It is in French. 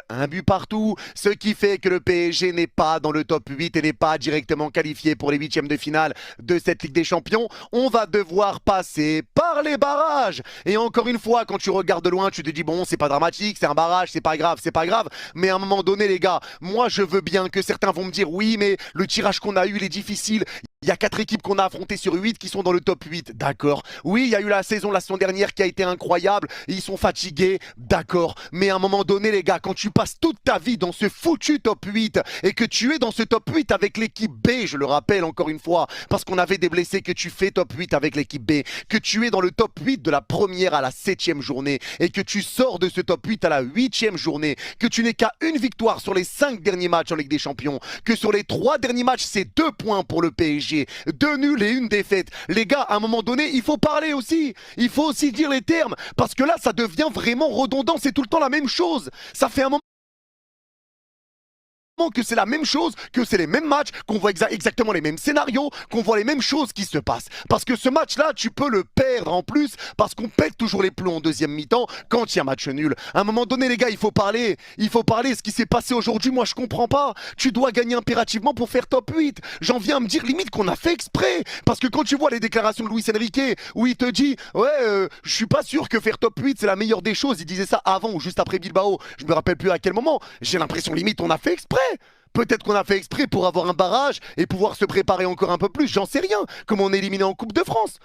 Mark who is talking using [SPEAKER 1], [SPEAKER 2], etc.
[SPEAKER 1] un but partout, ce qui fait que le PSG n'est pas dans le top 8 et n'est pas directement qualifié pour les huitièmes de finale de cette Ligue des Champions. On va devoir passer par les barrages. Et encore une fois, quand tu regardes de loin, tu te dis bon, c'est pas dramatique, c'est un barrage, c'est pas grave, c'est pas grave. Mais à un moment donné, les gars, moi je veux bien que certains vont me dire oui, mais le tirage qu'on a eu, il est difficile. Il y a 4 équipes qu'on a affrontées sur 8 qui sont dans le top 8, d'accord. Oui, il y a eu la saison dernière qui a été incroyable, ils sont fatigués, d'accord. Mais à un moment donné, les gars, quand tu passes toute ta vie dans ce foutu top 8 et que tu es dans ce top 8 avec l'équipe B, je le rappelle encore une fois, parce qu'on avait des blessés, que tu fais top 8 avec l'équipe B, que tu es dans le top 8 de la première à la 7e journée et que tu sors de ce top 8 à la 8e journée, que tu n'es qu'à une victoire sur les 5 derniers matchs en Ligue des Champions, que sur les 3 derniers matchs, c'est 2 points pour le PSG. 2 nuls et 1 défaite. Les gars, à un moment donné, il faut parler aussi. Il faut aussi dire les termes. Parce que là, ça devient vraiment redondant. C'est tout le temps la même chose. Ça fait un moment que c'est la même chose, que c'est les mêmes matchs, qu'on voit exactement les mêmes scénarios, qu'on voit les mêmes choses qui se passent. Parce que ce match-là, tu peux le perdre en plus, parce qu'on pète toujours les plombs en deuxième mi-temps quand il y a match nul. À un moment donné, les gars, il faut parler. Il faut parler. Ce qui s'est passé aujourd'hui, moi, je comprends pas. Tu dois gagner impérativement pour faire top 8. J'en viens à me dire limite qu'on a fait exprès. Parce que quand tu vois les déclarations de Luis Enrique, où il te dit, ouais, je suis pas sûr que faire top 8, c'est la meilleure des choses. Il disait ça avant ou juste après Bilbao. Je me rappelle plus à quel moment. J'ai l'impression limite on a fait exprès. Peut-être qu'on a fait exprès pour avoir un barrage et pouvoir se préparer encore un peu plus, j'en sais rien, comme on est éliminé en Coupe de France.